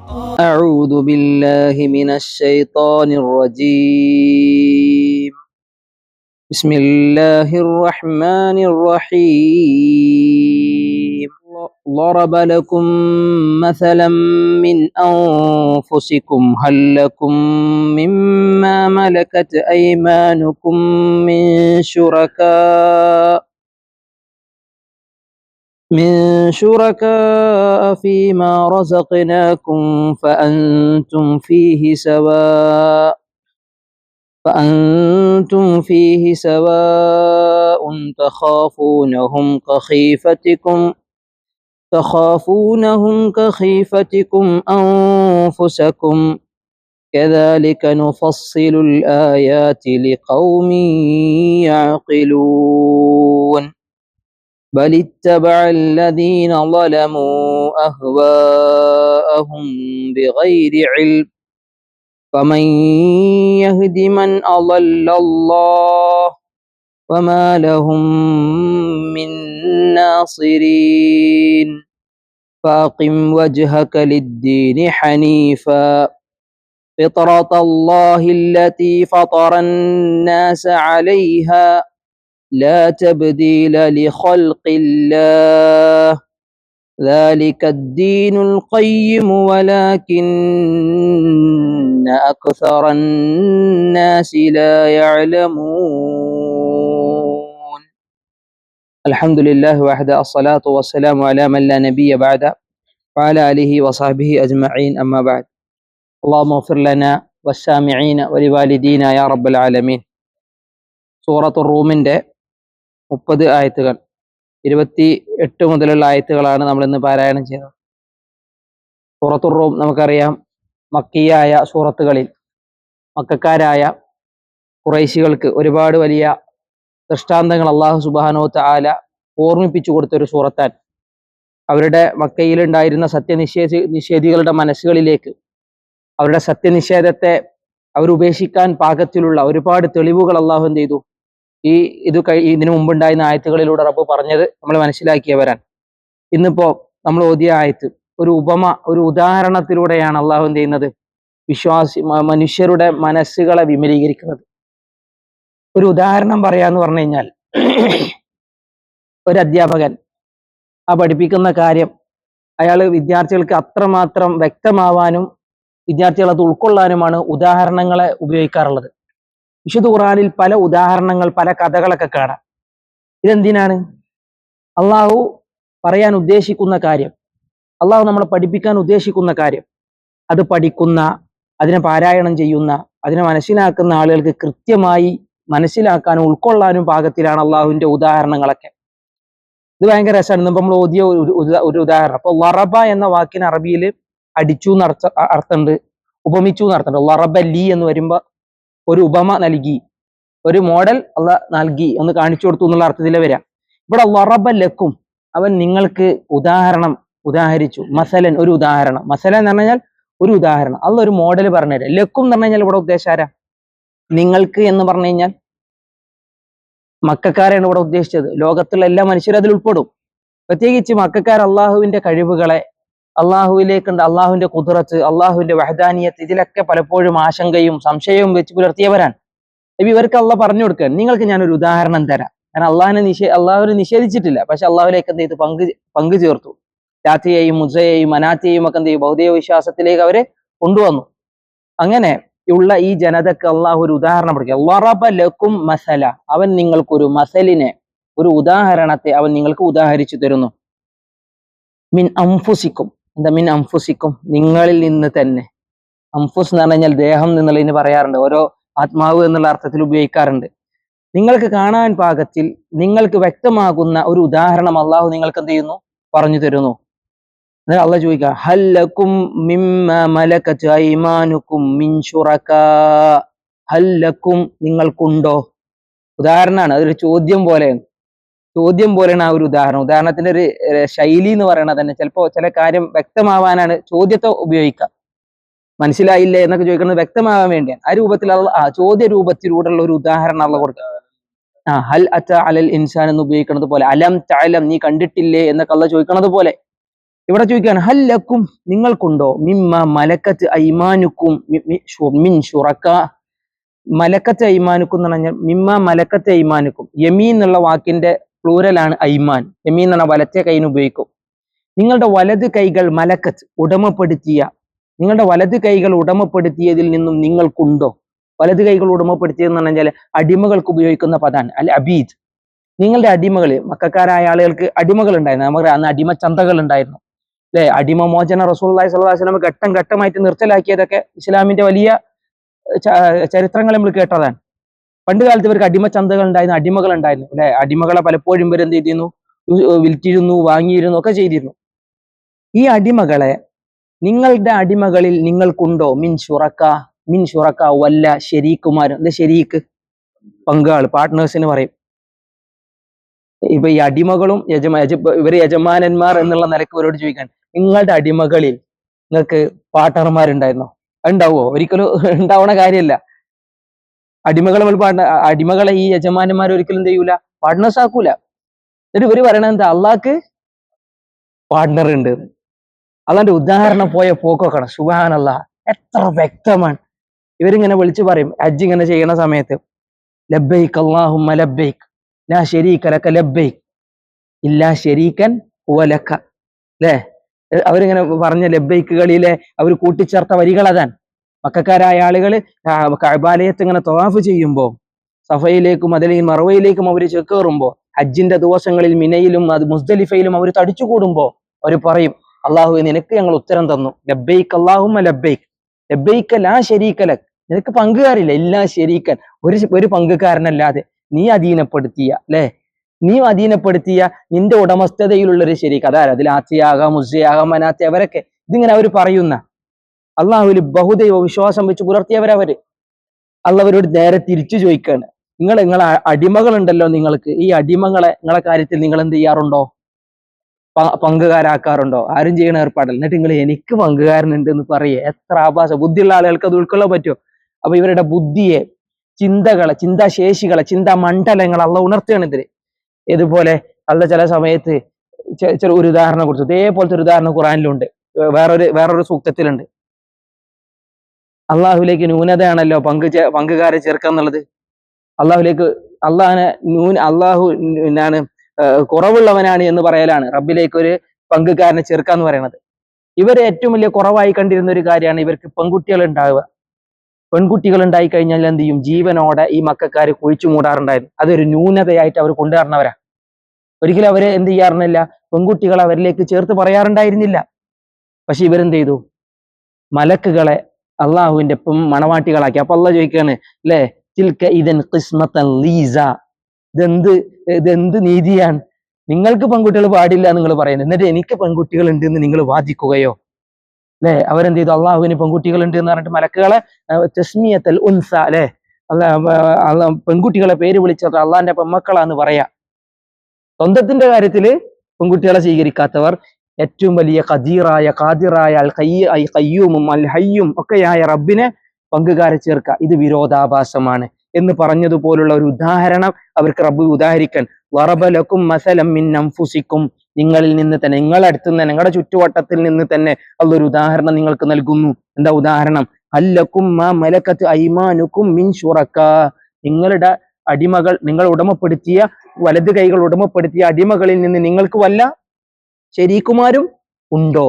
أعوذ بالله من الشيطان الرجيم. بسم الله الرحمن الرحيم. ضرب لكم مثلا من أنفسكم هل لكم مما ملكت أيمانكم من شركاء فيما رزقناكم فأنتم فيه سواء تخافونهم كخيفتكم أنفسكم كذلك نفصل الآيات لقوم يعقلون بل اتبع الذين ظلموا أهواءهم بغير علم فمن يهد من أضل الله وما لهم من ناصرين فأقم وجهك للدين حنيفا فطرة الله التي فطر الناس عليها لا تبديل لخلق الله ذلك الدين القيم ولكن أكثر الناس لا يعلمون الحمد لله وحده الصلاة والسلام على من لا نبي بعده وعلى آله وصحبه أجمعين أما بعد اللهم اغفر لنا والسامعين ولوالدينا يا رب العالمين. സൂറത്തുർ റൂമിന്റെ 30 ആയത്തുകൾ 28 മുതലുള്ള ആയത്തുകളാണ് നമ്മൾ ഇന്ന് പാരായണം ചെയ്തത്. സൂറത്തുർ റൂം നമുക്കറിയാം, മക്കിയായ സൂറത്തുകളിൽ മക്കക്കാരായ ഖുറൈശികൾക്ക് ഒരുപാട് വലിയ ദൃഷ്ടാന്തങ്ങൾ അല്ലാഹു സുബ്ഹാനഹു വ തആല ഓർമ്മിപ്പിച്ചു കൊടുത്തൊരു സൂറത്താൻ. അവരുടെ മക്കയിലുണ്ടായിരുന്ന നിഷേധികളുടെ മനസ്സുകളിലേക്ക് അവരുടെ സത്യനിഷേധത്തെ അവരുപേക്ഷിക്കാൻ പാകത്തിലുള്ള ഒരുപാട് തെളിവുകൾ അല്ലാഹു എന്ത് ചെയ്തു, ഇതിനു മുമ്പുണ്ടായിരുന്ന ആയത്തുകളിലൂടെ റബ്ബ് പറഞ്ഞത് നമ്മൾ മനസ്സിലാക്കിയവരാണ്. ഇന്നിപ്പോ നമ്മൾ ഓതിയ ആയത്ത് ഒരു ഉദാഹരണത്തിലൂടെയാണ് അള്ളാഹു എന്ത് ചെയ്യുന്നത്, മനുഷ്യരുടെ മനസ്സുകളെ വിമലീകരിക്കുന്നത്. ഒരു ഉദാഹരണം പറയാന്ന് പറഞ്ഞു കഴിഞ്ഞാൽ, ഒരു അധ്യാപകൻ ആ പഠിപ്പിക്കുന്ന കാര്യം അയാൾ വിദ്യാർത്ഥികൾക്ക് അത്രമാത്രം വ്യക്തമാവാനും വിദ്യാർത്ഥികൾ അത് ഉൾക്കൊള്ളാനുമാണ് ഉദാഹരണങ്ങളെ ഉപയോഗിക്കാറുള്ളത്. വിശുദ്ധ ഖുർആനിൽ പല ഉദാഹരണങ്ങൾ, പല കഥകളൊക്കെ കാണാം. ഇതെന്തിനാണ്? അള്ളാഹു പറയാൻ ഉദ്ദേശിക്കുന്ന കാര്യം, അള്ളാഹു നമ്മളെ പഠിപ്പിക്കാൻ ഉദ്ദേശിക്കുന്ന കാര്യം, അത് പഠിക്കുന്ന, അതിനെ പാരായണം ചെയ്യുന്ന, അതിനെ മനസ്സിലാക്കുന്ന ആളുകൾക്ക് കൃത്യമായി മനസ്സിലാക്കാനും ഉൾക്കൊള്ളാനും പാകത്തിലാണ് അള്ളാഹുവിന്റെ ഉദാഹരണങ്ങളൊക്കെ. ഇത് ഭയങ്കര രസമാണ്. ഇന്നിപ്പോൾ നമ്മൾ ഓതിയ ഒരു ഉദാഹരണം. അപ്പൊ ലറബ എന്ന വാക്കിന് അറബിയിൽ അടിച്ചു എന്ന് അർത്ഥമുണ്ട്, ഉപമിച്ചു എന്ന് അർത്ഥമുണ്ട്. ലറബ ലി എന്ന് വരുമ്പോ ഒരു ഉപമ നൽകി, ഒരു മോഡൽ അള്ളാഹ് നൽകി, ഒന്ന് കാണിച്ചു കൊടുത്തു എന്നുള്ള അർത്ഥത്തിലെ വരാം. ഇവിടെ ലറബ ലക്കും, അവൻ നിങ്ങൾക്ക് ഉദാഹരിച്ചു. മസലൻ, ഒരു ഉദാഹരണം. മസലൻ എന്ന് പറഞ്ഞു കഴിഞ്ഞാൽ ഒരു ഉദാഹരണം. അള്ള ഒരു മോഡൽ പറഞ്ഞുതരാം. ലക്കും എന്ന് പറഞ്ഞു കഴിഞ്ഞാൽ ഇവിടെ ഉദ്ദേശാരാ? നിങ്ങൾക്ക് എന്ന് പറഞ്ഞു കഴിഞ്ഞാൽ മക്കക്കാരാണ് ഇവിടെ ഉദ്ദേശിച്ചത്. ലോകത്തുള്ള എല്ലാ മനുഷ്യരും അതിൽ ഉൾപ്പെടും. പ്രത്യേകിച്ച് മക്കക്കാർ അള്ളാഹുവിന്റെ കഴിവുകളെ, അള്ളാഹുവിലേക്കുണ്ട്, അള്ളാഹുവിന്റെ ഖുദ്റത്ത്, അള്ളാഹുവിന്റെ വഹദാനിയത്ത്, ഇതിലൊക്കെ പലപ്പോഴും ആശങ്കയും സംശയവും വെച്ച് പുലർത്തിയവരാണ്. ഇവർക്ക് അള്ളാഹ് പറഞ്ഞു കൊടുക്കുക, നിങ്ങൾക്ക് ഞാനൊരു ഉദാഹരണം തരാം. കാരണം അള്ളാഹുവിനെ നിഷേധിച്ചിട്ടില്ല, പക്ഷെ അള്ളാഹുലേക്ക് എന്ത് ചെയ്തു, പങ്കു ചേർത്തു. ലാത്തയെയും മുസയെയും മനാത്തയെയും ഒക്കെ എന്ത് ചെയ്യും, ഭൗതിക വിശ്വാസത്തിലേക്ക് അവരെ കൊണ്ടുവന്നു. അങ്ങനെ ഉള്ള ഈ ജനതക്ക് അള്ളാഹു ഒരു ഉദാഹരണം പഠിക്കുക. ലറബ ലക്കും മസല, അവൻ നിങ്ങൾക്കൊരു മസലിനെ, ഒരു ഉദാഹരണത്തെ അവൻ നിങ്ങൾക്ക് ഉദാഹരിച്ചു തരുന്നു. മിൻ അംഫുസിക്കും, എന്താ മിൻ അംഫുസിക്കും? നിങ്ങളിൽ നിന്ന് തന്നെ. അംഫുസ് എന്ന് പറഞ്ഞു കഴിഞ്ഞാൽ ദേഹം എന്നുള്ളതിന് പറയാറുണ്ട്, ഓരോ ആത്മാവ് എന്നുള്ള അർത്ഥത്തിൽ ഉപയോഗിക്കാറുണ്ട്. നിങ്ങൾക്ക് കാണാൻ പാകത്തിൽ, നിങ്ങൾക്ക് വ്യക്തമാകുന്ന ഒരു ഉദാഹരണം അള്ളാഹു നിങ്ങൾക്ക് എന്ത് ചെയ്യുന്നു, പറഞ്ഞു തരുന്നു. അതായത് അള്ളാഹ് ചോദിക്കുക, ഹല്ലക്കും മിമ്മ മലകത് അയ്മാനുക്കും മിൻ ശുറകാ, ഹല്ലക്കും നിങ്ങൾക്കുണ്ടോ? ഉദാഹരണമാണ്, അതൊരു ചോദ്യം പോലെയാണ്. ആ ഒരു ഉദാഹരണത്തിന്റെ ഒരു ശൈലി എന്ന് പറയുന്നത് തന്നെ ചിലപ്പോ ചില കാര്യം വ്യക്തമാവാനാണ് ചോദ്യത്തെ ഉപയോഗിക്കുക. മനസ്സിലായില്ലേ എന്നൊക്കെ ചോദിക്കുന്നത് വ്യക്തമാവാൻ വേണ്ടിയാണ്. ആ രൂപത്തിൽ ചോദ്യ രൂപത്തിലൂടെയുള്ള ഒരു ഉദാഹരണം അള്ള കൊടുക്കുക. ഹൽ അത അലൽ ഇൻസാൻ എന്ന് ഉപയോഗിക്കുന്നത് പോലെ, അലം തഅലം, നീ കണ്ടിട്ടില്ലേ എന്നൊക്കെ അള്ള ചോദിക്കുന്നത് പോലെ. ഇവിടെ ചോദിക്കുകയാണ് ഹല്ലക്കും നിങ്ങൾക്കുണ്ടോ മിമ്മ മലക്കത്ത് ഐമാനുക്കും മിൻ ഷുറക്ക. മലക്കത്ത് ഐമാനുക്കും എന്ന് പറഞ്ഞാൽ മിമ്മ മലക്കത്ത് ഐമാനുക്കും, യമീൻ എന്നുള്ള വാക്കിന്റെ പ്ലൂരലാണ് ഐമാൻ. യമീൻ എന്ന് പറഞ്ഞാൽ വലത്തെ കൈന് ഉപയോഗിക്കും. നിങ്ങളുടെ വലത് കൈകൾ മലക്കത്ത് ഉടമപ്പെടുത്തിയ, നിങ്ങളുടെ വലത് കൈകൾ ഉടമപ്പെടുത്തിയതിൽ നിന്നും നിങ്ങൾക്കുണ്ടോ. വലത് കൈകൾ ഉടമപ്പെടുത്തിയതെന്ന് പറഞ്ഞാൽ അടിമകൾക്ക് ഉപയോഗിക്കുന്ന പദാണ് അൽ അബീദ്. നിങ്ങളുടെ അടിമകൾ, മക്കാരായ ആളുകൾക്ക് അടിമകൾ ഉണ്ടായിരുന്നു. നമുക്ക് അന്ന് അടിമ ചന്തകൾ ഉണ്ടായിരുന്നു അല്ലെ. അടിമ മോചന റസൂലുള്ളാഹി സ്വല്ലല്ലാഹു അലൈഹി വസല്ലം ഘട്ടം ഘട്ടമായിട്ട് നിർത്തലാക്കിയതൊക്കെ ഇസ്ലാമിന്റെ വലിയ ചരിത്രങ്ങൾ നമ്മൾ കേട്ടതാണ്. പണ്ട് കാലത്ത് ഇവർക്ക് അടിമ ചന്തകൾ ഉണ്ടായിരുന്നു, അടിമകൾ ഉണ്ടായിരുന്നു അല്ലെ. അടിമകളെ പലപ്പോഴും ഇവർ എന്ത് ചെയ്തിരുന്നു, വിൽറ്റിരുന്നു, വാങ്ങിയിരുന്നു ഒക്കെ ചെയ്തിരുന്നു. ഈ അടിമകളെ, നിങ്ങളുടെ അടിമകളിൽ നിങ്ങൾക്കുണ്ടോ മിൻ ഷുറക്ക, മിൻ ഷുറക്ക വല്ല ശരീക്കുമാരും. എന്താ ശരീക്ക്? പങ്കാള്, പാർട്ട്നേഴ്സിന് പറയും. ഇപ്പൊ ഈ അടിമകളും ഇവര് യജമാനന്മാർ എന്നുള്ള നിലക്ക് ഇവരോട് ചോദിക്കാൻ, നിങ്ങളുടെ അടിമകളിൽ നിങ്ങൾക്ക് പാർട്ട്ണർമാരുണ്ടായിരുന്നോ? ഉണ്ടാവോ? ഒരിക്കലും ഉണ്ടാവണ കാര്യമല്ല. അടിമകളെ ഈ യജമാനന്മാർ ഒരിക്കലും എന്ത് ചെയ്യൂല, പാർട്ട്നേഴ്സ് ആക്കൂല. എന്നിട്ട് ഇവര് പറയണത് എന്താ, അള്ളാഹ്ക്ക് പാർട്ട്ണർ ഉണ്ട്. അള്ളാന്റെ ഉദാഹരണം പോയ പോക്കൊക്കെ സുബ്ഹാനല്ലാഹ്, എത്ര വ്യക്തമാണ്. ഇവരിങ്ങനെ വിളിച്ചു പറയും ഹജ്ജ് ഇങ്ങനെ ചെയ്യണ സമയത്ത്, ലബ്ബൈക് അല്ലാഹുമ്മ ലബ്ബൈക് ലാ ശരീക ലക ലബ്ബൈക് ഇല്ലാ ശരീകൻ ഹുവ ലക. അല്ലേ? അവരിങ്ങനെ പറഞ്ഞ ലബ്ബൈക്കുകളിലെ അവർ കൂട്ടിച്ചേർത്ത വരികൾ അതാണ്. മക്കക്കാരായ ആളുകൾ കഅബാലയത്ത് ഇങ്ങനെ തവാഫ് ചെയ്യുമ്പോൾ, സഫയിലേക്കും അതിലെയും മറവയിലേക്കും അവർ കയറുമ്പോൾ, ഹജ്ജിന്റെ ദിവസങ്ങളിൽ മിനയിലും അത് മുസ്ദലിഫയിലും അവർ തടിച്ചു കൂടുമ്പോ അവർ പറയും, അള്ളാഹു നിനക്ക് ഞങ്ങൾ ഉത്തരം തന്നു, ലബ്ബൈക് അല്ലാഹുമ്മ ലബ്ബൈക് ലബ്ബൈക ലാ ശരീക ലക്, നിനക്ക് പങ്കുകാരില്ല, ഇല്ലാ ശരീക്കൻ, ഒരു പങ്കുകാരനല്ലാതെ നീ അധീനപ്പെടുത്തിയ, അല്ലെ, നീ അധീനപ്പെടുത്തിയ നിന്റെ ഉടമസ്ഥതയിലുള്ള ഒരു ശരീക്ക്, അതായത് അതിൽ ആത്തിയാകാം, മുസ്സയാകാം, മനാത്തി, അവരൊക്കെ ഇതിങ്ങനെ അവർ പറയുന്ന, അള്ളാഹുവിൽ ബഹുദൈവ വിശ്വാസം വെച്ച് പുലർത്തിയവരവര്. അള്ളവരോട് നേരെ തിരിച്ചു ചോദിക്കാണ്, നിങ്ങളെ അടിമകളുണ്ടല്ലോ, നിങ്ങൾക്ക് ഈ അടിമകളെ നിങ്ങളെ കാര്യത്തിൽ നിങ്ങൾ എന്ത് ചെയ്യാറുണ്ടോ, പങ്കുകാരാക്കാറുണ്ടോ? ആരും ചെയ്യണ ഏർപ്പാടല്ല. എന്നിട്ട് നിങ്ങൾ എനിക്ക് പങ്കുകാരനുണ്ട് എന്ന് പറയേ, എത്ര ആഭാസ. ബുദ്ധിയുള്ള ആളുകൾക്ക് അത് ഉൾക്കൊള്ളാൻ പറ്റുമോ? അപ്പൊ ഇവരുടെ ബുദ്ധിയെ, ചിന്തകളെ, ചിന്താശേഷികളെ, ചിന്താ മണ്ഡലങ്ങൾ അള്ള ഉണർത്തുകയാണ് ഇതില്. ഇതുപോലെ അള്ള ചില സമയത്ത് ഒരു ഉദാഹരണം കൊടുത്തു. ഇതേപോലത്തെ ഒരു ഉദാഹരണം ഖുറാനിലുണ്ട്, വേറൊരു സൂക്തത്തിലുണ്ട്. അള്ളാഹുലേക്ക് ന്യൂനതയാണല്ലോ പങ്കുകാരെ ചേർക്കുക എന്നുള്ളത്. അള്ളാഹുലേക്ക് അള്ളാഹു കുറവുള്ളവനാണ് എന്ന് പറയലാണ് റബ്ബിലേക്ക് ഒരു പങ്കുകാരനെ ചേർക്കുക എന്ന് പറയുന്നത്. ഇവരെ ഏറ്റവും വലിയ കുറവായി കണ്ടിരുന്ന ഒരു കാര്യമാണ് ഇവർക്ക് പെൺകുട്ടികൾ ഉണ്ടാവുക. പെൺകുട്ടികൾ ഉണ്ടായി കഴിഞ്ഞാൽ എന്ത് ചെയ്യും, ജീവനോടെ ഈ മക്കാര് കുഴിച്ചു മൂടാറുണ്ടായിരുന്നു. അതൊരു ന്യൂനതയായിട്ട് അവർ കൊണ്ടുവരണവരാ. ഒരിക്കലും അവരെ എന്ത് ചെയ്യാറുന്നില്ല, പെൺകുട്ടികളെ അവരിലേക്ക് ചേർത്ത് പറയാറുണ്ടായിരുന്നില്ല. പക്ഷെ ഇവരെന്ത് ചെയ്തു, മലക്കുകളെ അള്ളാഹുവിന്റെ മണവാട്ടികളാക്കി. അപ്പൊ അള്ളാഹ് ചോദിക്കാണ്, അല്ലെ, തിൽക ഇദൻ ഖിസ്മത്തൻ ലീസ, ഇതെന്ത് നീതിയാണ്, നിങ്ങൾക്ക് പെൺകുട്ടികൾ പാടില്ല നിങ്ങൾ പറയുന്നത്, എന്നിട്ട് എനിക്ക് പെൺകുട്ടികൾ ഉണ്ട് എന്ന് നിങ്ങൾ വാദിക്കുകയോ? അല്ലെ, അവരെന്ത് ചെയ്തു, അള്ളാഹുവിന് പെൺകുട്ടികൾ ഉണ്ട് എന്ന് പറഞ്ഞിട്ട് മലക്കുകളെ തസ്മിയത്തൽ ഉൻസ, അല്ലെ, പെൺകുട്ടികളെ പേര് വിളിച്ചത് അള്ളാഹിന്റെ പെമ്മക്കളാന്ന് പറയാ. സ്വന്തത്തിന്റെ കാര്യത്തില് പെൺകുട്ടികളെ സ്വീകരിക്കാത്തവർ ഏറ്റവും വലിയ ഖാദിറായ അൽ ഖയ്യൂമും അൽ ഹയ്യും ഒക്കെയായ റബ്ബിനെ പങ്കുകാരെ ചേർക്കുക, ഇത് വിരോധാഭാസമാണ് എന്ന് പറഞ്ഞതുപോലുള്ള ഒരു ഉദാഹരണം അവർക്ക് റബ്ബ് ഉദാഹരിക്കാൻ, വറബലക്കും മസലം മിൻ അൻഫുസിക്കും, നിങ്ങളിൽ നിന്ന് തന്നെ, നിങ്ങളടുത്ത് നിന്ന്, നിങ്ങളുടെ ചുറ്റുവട്ടത്തിൽ നിന്ന് തന്നെ അള്ളൊരു ഉദാഹരണം നിങ്ങൾക്ക് നൽകുന്നു. എന്താ ഉദാഹരണം? അല്ലക്കും മാ മലക്കത്ത് ഐമാനുക്കും മിൻ ശുറക്ക, നിങ്ങളുടെ അടിമകൾ, നിങ്ങൾ ഉടമപ്പെടുത്തിയ, വലത് കൈകൾ ഉടമപ്പെടുത്തിയ അടിമകളിൽ നിന്ന് നിങ്ങൾക്ക് വല്ല ശരീക്കുമാരും ഉണ്ടോ?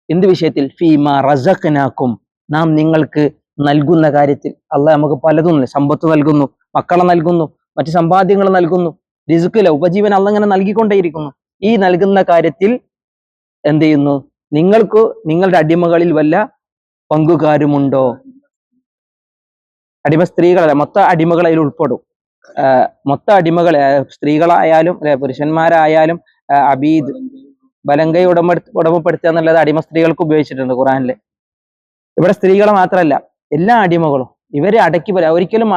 എന്ത് വിഷയത്തിൽ? ഫീമാ റസഖ്നാക്കും, നാം നിങ്ങൾക്ക് നൽകുന്ന കാര്യത്തിൽ. അള്ളാഹ് നമുക്ക് പലതും, സമ്പത്ത് നൽകുന്നു, മക്കളെ നൽകുന്നു, മറ്റു സമ്പാദ്യങ്ങൾ നൽകുന്നു, റിസ്ക്കില്ല, ഉപജീവനം അള്ളാഹ് ഇങ്ങനെ നൽകിക്കൊണ്ടേയിരിക്കുന്നു. ഈ നൽകുന്ന കാര്യത്തിൽ എന്ത് ചെയ്യുന്നു, നിങ്ങൾക്ക് നിങ്ങളുടെ അടിമകളിൽ വല്ല പങ്കുകാരുമുണ്ടോ? അടിമ സ്ത്രീകളല്ല, മൊത്ത അടിമകൾ അതിൽ ഉൾപ്പെടും. മൊത്ത അടിമകൾ, സ്ത്രീകളായാലും പുരുഷന്മാരായാലും അബീദ്, ബലങ്കൈ ഉടമപ്പെടുത്തുക എന്നുള്ളത് അടിമ സ്ത്രീകൾക്ക് ഉപയോഗിച്ചിട്ടുണ്ട് ഖുറാനില്. ഇവിടെ സ്ത്രീകളെ മാത്രമല്ല, എല്ലാ അടിമകളും ഇവരെ അടക്കി പറയാം. ഒരിക്കലും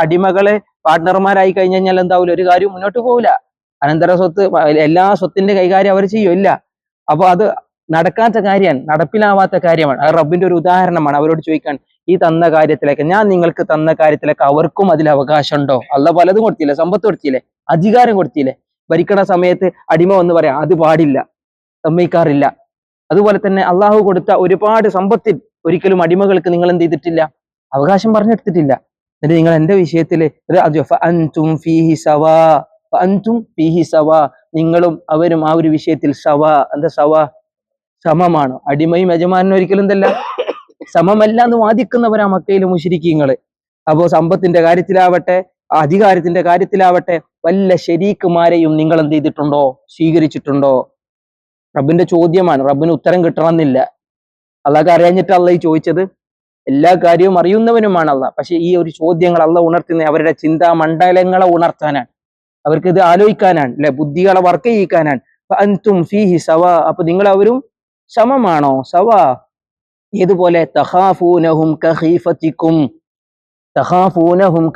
അടിമകളെ പാർട്ട്ണർമാരായി കഴിഞ്ഞു കഴിഞ്ഞാൽ എന്താവില്ല, ഒരു കാര്യം മുന്നോട്ട് പോവില്ല. അനന്തര സ്വത്ത്, എല്ലാ സ്വത്തിന്റെ കൈകാര്യം അവർ ചെയ്യില്ല. അപ്പൊ അത് നടക്കാത്ത കാര്യമാണ്, നടപ്പിലാവാത്ത കാര്യമാണ്. അത് റബ്ബിന്റെ ഒരു ഉദാഹരണമാണ്. അവരോട് ചോദിക്കാൻ, ഈ തന്ന കാര്യത്തിലേക്ക്, ഞാൻ നിങ്ങൾക്ക് തന്ന കാര്യത്തിലേക്ക് അവർക്കും അതിൽ അവകാശമുണ്ടോ? അള്ളാഹ് പലതും കൊടുത്തില്ലേ, സമ്പത്ത് കൊടുത്തില്ലേ, അധികാരം കൊടുത്തില്ലേ. ഭരിക്കണ സമയത്ത് അടിമ വന്ന് പറയാം അത് പാടില്ല, സമ്മതിക്കാറില്ല. അതുപോലെ തന്നെ അള്ളാഹു കൊടുത്ത ഒരുപാട് സമ്പത്തിൽ ഒരിക്കലും അടിമകൾക്ക് നിങ്ങൾ എന്ത് ചെയ്തിട്ടില്ല, അവകാശം പറഞ്ഞെടുത്തിട്ടില്ല. എന്നിട്ട് നിങ്ങൾ എന്റെ വിഷയത്തില് നിങ്ങളും അവരും ആ ഒരു വിഷയത്തിൽ സമമാണ്. അടിമയും യജമാനും ഒരിക്കലും എന്തല്ല, സമമല്ല എന്ന് വാദിക്കുന്നവരാ മക്കയിലെ മുശ്രിക്കീങ്ങള്. അപ്പോ സമ്പത്തിന്റെ കാര്യത്തിലാവട്ടെ, അധികാരത്തിന്റെ കാര്യത്തിലാവട്ടെ, വല്ല ശരീക്കുമാരെയും നിങ്ങൾ എന്ത് ചെയ്തിട്ടുണ്ടോ, സ്വീകരിച്ചിട്ടുണ്ടോ? റബ്ബിന്റെ ചോദ്യമാണ്, റബ്ബിന് ഉത്തരം കിട്ടണമെന്നില്ല. അള്ളാഹ്ക്ക് അറിയാഞ്ഞിട്ട് അള്ളാഹ് ചോദിച്ചത്. എല്ലാ കാര്യവും അറിയുന്നവനുമാണ് അള്ളാഹ്. പക്ഷെ ഈ ഒരു ചോദ്യങ്ങൾ അള്ളാഹ് ഉണർത്തുന്നത് അവരുടെ ചിന്താ മണ്ഡലങ്ങളെ ഉണർത്താനാണ്, അവർക്ക് ഇത് ആലോചിക്കാനാണ്, അല്ലെ, ബുദ്ധികളെ വർക്ക് ചെയ്യിക്കാനാണ്. അൻതും ഫീഹി സവാ, അപ്പൊ നിങ്ങൾ അവരും സമമാണോ? സവാ ഏതുപോലെ? തഖാഫൂനഹും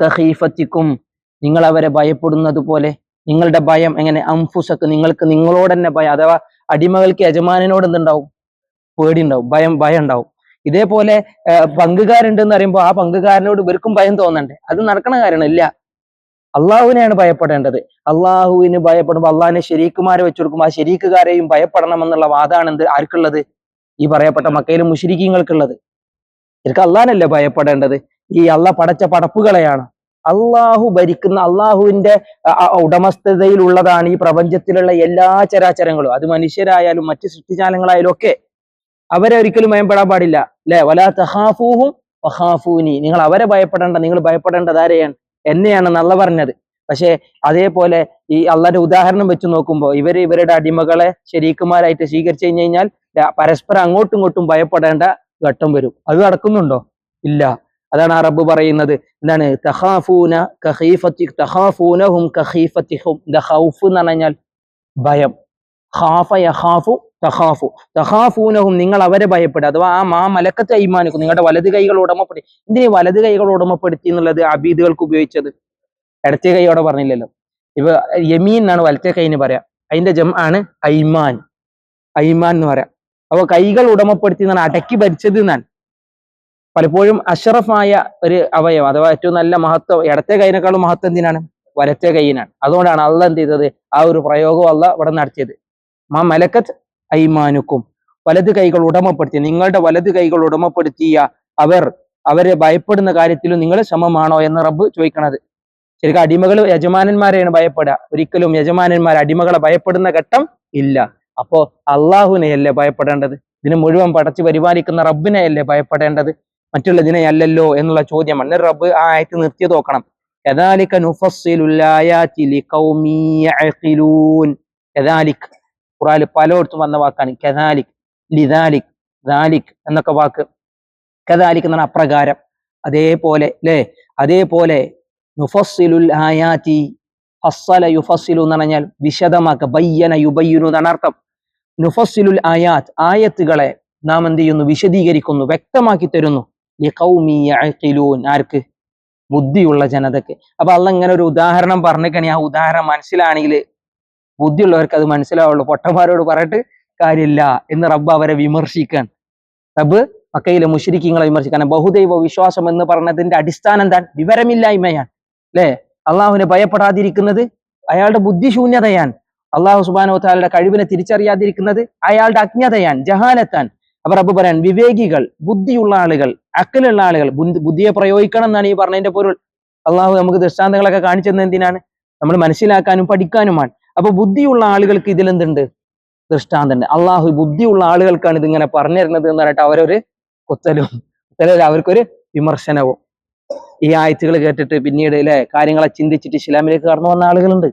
കഖീഫത്തിക്കും, നിങ്ങൾ അവരെ ഭയപ്പെടുന്നത് പോലെ. നിങ്ങളുടെ ഭയം എങ്ങനെ? അംഫുസക്ക്, നിങ്ങൾക്ക് നിങ്ങളോട് തന്നെ ഭയം. അഥവാ അടിമകൾക്ക് യജമാനനോട് എന്തുണ്ടാവും? പേടി ഉണ്ടാവും, ഭയം ഉണ്ടാവും. ഇതേപോലെ പങ്കുകാരുണ്ട് എന്ന് പറയുമ്പോൾ ആ പങ്കുകാരനോട് ഇവർക്കും ഭയം തോന്നണ്ടേ? അത് നടക്കണ കാര്യമില്ല. അള്ളാഹുവിനെയാണ് ഭയപ്പെടേണ്ടത്. അള്ളാഹുവിന് ഭയപ്പെടുമ്പോൾ അള്ളാഹിനെ ശരീക്കുമാരെ വെച്ചു കൊടുക്കും, ആ ശരീക്കുകാരെയും ഭയപ്പെടണം എന്നുള്ള വാദമാണ് എന്ത് ആർക്കുള്ളത്? ഈ പറയപ്പെട്ട മക്കയിലെ മുശ്രിക്കീങ്ങൾക്കുള്ളത്. ശരിക്കും അള്ളാഹിനല്ലേ ഭയപ്പെടേണ്ടത്? ഈ അള്ളാഹ് പടച്ച പടപ്പുകളെയാണ്. അള്ളാഹു ഭരിക്കുന്ന, അള്ളാഹുവിന്റെ ഉടമസ്ഥതയിലുള്ളതാണ് ഈ പ്രപഞ്ചത്തിലുള്ള എല്ലാ ചരാചരങ്ങളും. അത് മനുഷ്യരായാലും മറ്റ് സൃഷ്ടിജാലങ്ങളായാലും ഒക്കെ. അവരെ ഒരിക്കലും ഭയപ്പെടാൻ പാടില്ല, അല്ലെ? വലാ തഖാഫൂഹും വഖാഫൂനി, നിങ്ങൾ അവരെ ഭയപ്പെടേണ്ട, നിങ്ങൾ ഭയപ്പെടേണ്ടത് ആരെയാണ്? എന്നെയാണ് നല്ല പറഞ്ഞത്. പക്ഷെ അതേപോലെ ഈ അള്ളാന്റെ ഉദാഹരണം വെച്ച് നോക്കുമ്പോൾ ഇവരുടെ അടിമകളെ ശരീക്കുമാരായിട്ട് സ്വീകരിച്ചു കഴിഞ്ഞാൽ പരസ്പരം അങ്ങോട്ടും ഇങ്ങോട്ടും ഭയപ്പെടേണ്ട ഘട്ടം വരും. അത് നടക്കുന്നുണ്ടോ? ഇല്ല. അതാണ് ആ റബ്ബ് പറയുന്നത്. എന്താണ്? തഖാഫൂനഹും കഖീഫത്തിഹും. ഖൗഫ് എന്ന് പറഞ്ഞാൽ ഭയം. ഖാഫ യഖാഫു തഖാഫു. തഖാഫൂനഹും, നിങ്ങൾ അവരെ ഭയപ്പെടുക. അഥവാ ആ മലക്കത്ത് അയ്മാനിക്കും, നിങ്ങളുടെ വലത് കൈകൾ ഉടമപ്പെടുത്തി. എന്തിനീ വലത് കൈകൾ ഉടമപ്പെടുത്തി എന്നുള്ളത് അബീദുകൾക്ക് ഉപയോഗിച്ചത്? ഇടത്തെ കൈയോടെ പറഞ്ഞില്ലല്ലോ. ഇപ്പൊ യമീൻ എന്നാണ് വലത്തെ കൈന് പറയാം, അതിന്റെ ജം ആണ് ഐമാൻ എന്ന് പറയാം. അപ്പൊ കൈകൾ ഉടമപ്പെടുത്തി എന്നാണ്, അടക്കി ഭരിച്ചത് എന്നാണ്. പലപ്പോഴും അഷറഫായ ഒരു അവയവം, അഥവാ ഏറ്റവും നല്ല മഹത്വം ഇടത്തെ കൈനേക്കാളും മഹത്വം എന്തിനാണ്? വലത്തെ കൈയിനാണ്. അതുകൊണ്ടാണ് അള്ളാഹ് എന്ത് ചെയ്തത്? ആ ഒരു പ്രയോഗം അള്ളാഹ് ഇവിടെ നടത്തിയത്. മാ മലക്കത്ത് ഐമാനുക്കും, വലത് കൈകൾ ഉടമപ്പെടുത്തി, നിങ്ങളുടെ വലത് കൈകൾ ഉടമപ്പെടുത്തിയ അവരെ ഭയപ്പെടുന്ന കാര്യത്തിലും നിങ്ങൾ സമമാണോ എന്ന് റബ്ബ് ചോദിക്കണത്. ശരിക്കും അടിമകൾ യജമാനന്മാരെയാണ് ഭയപ്പെടുക, ഒരിക്കലും യജമാനന്മാർ അടിമകളെ ഭയപ്പെടുന്ന ഘട്ടം ഇല്ല. അപ്പോ അള്ളാഹുവിനെയല്ലേ ഭയപ്പെടേണ്ടത്? ഇതിനെ മുഴുവൻ പടച്ച് പരിപാലിക്കുന്ന റബ്ബിനെയല്ലേ ഭയപ്പെടേണ്ടത്, മറ്റുള്ളതിനെ അല്ലല്ലോ എന്നുള്ള ചോദ്യമാണ്. റബ്ബ് ആ ആയത്ത് നിർത്തി നോക്കണം. കദാലിക നുഫസ്സിലുൽ ആയാതി ലിഖൗമി യഅഖിലൂൻ. കദാലിക് ഖുർആനിൽ പലയിടത്തും വന്ന വാക്കാണ് കദാലിക്, ലിദാലിക്, ദാലിക് എന്നൊക്കെ വാക്ക്. കദാലിക് എന്നാണ് അപ്രകാരം, അതേപോലെ, അല്ലേ? അതേപോലെ നുഫസ്സിലുൽ ആയാതി, ഫസ്സല യുഫസ്സിലു എന്ന് പറഞ്ഞാൽ വിശദമാക്കുക, ബയ്യന യുബയ്യിനു എന്നാണ് അർത്ഥം. നുഫസ്സിലുൽ ആയാത്ത്, ആയത്തുകളെ നാം എന്ത് ചെയ്യുന്നു? വിശദീകരിക്കുന്നു, വ്യക്തമാക്കി തരുന്നു. ലിഖൗമി യഅഖിലൂൻ, ആർക്ക്? ബുദ്ധിയുള്ള ജനതയ്ക്ക്. അപ്പൊ അള്ളാഹ് ഇങ്ങനെ ഒരു ഉദാഹരണം പറഞ്ഞിക്കണേ, ആ ഉദാഹരണം മനസ്സിലാണെങ്കിൽ ബുദ്ധിയുള്ളവർക്ക് അത് മനസ്സിലാവുള്ളൂ. പൊട്ടന്മാരോട് പറഞ്ഞിട്ട് കാര്യമില്ല എന്ന് റബ്ബ് അവരെ വിമർശിക്കാൻ. റബ്ബ് മക്കയിലെ മുശ്രിക്കീങ്ങളെ വിമർശിക്കാൻ. ബഹുദൈവ വിശ്വാസം എന്ന് പറഞ്ഞതിന്റെ അടിസ്ഥാനം എന്താണ്? വിവരമില്ലായ്മയാണ്, അല്ലെ? അള്ളാഹുവിനെ ഭയപ്പെടാതിരിക്കുന്നത് അയാളുടെ ബുദ്ധിശൂന്യതയാണ്. അള്ളാഹു സുബ്ഹാനഹു വ തആലയുടെ കഴിവിനെ തിരിച്ചറിയാതിരിക്കുന്നത് അയാളുടെ അജ്ഞതയാണ്, ജഹാലത്താൻ. അപ്പൊ റബ്ബ് പറയാൻ, വിവേകികൾ, ബുദ്ധിയുള്ള ആളുകൾ, അക്കലുള്ള ആളുകൾ ബുദ്ധിയെ പ്രയോഗിക്കണം എന്നാണ് ഈ പറഞ്ഞതിന്റെ പൊരുൾ. അള്ളാഹു നമുക്ക് ദൃഷ്ടാന്തങ്ങളൊക്കെ കാണിച്ചത് എന്തിനാണ്? നമ്മൾ മനസ്സിലാക്കാനും പഠിക്കാനുമാണ്. അപ്പൊ ബുദ്ധിയുള്ള ആളുകൾക്ക് ഇതിലെന്തുണ്ട്? ദൃഷ്ടാന്തമുണ്ട്. അള്ളാഹു ബുദ്ധിയുള്ള ആളുകൾക്കാണ് ഇതിങ്ങനെ പറഞ്ഞു തരുന്നത് എന്ന് പറഞ്ഞിട്ട് അവരൊരു കുത്തലും അവർക്കൊരു വിമർശനവും. ഈ ആയത്തുകൾ കേട്ടിട്ട് പിന്നീട് അല്ലെ കാര്യങ്ങളെ ചിന്തിച്ചിട്ട് ഇസ്ലാമിലേക്ക് കടന്നു വന്ന ആളുകളുണ്ട്.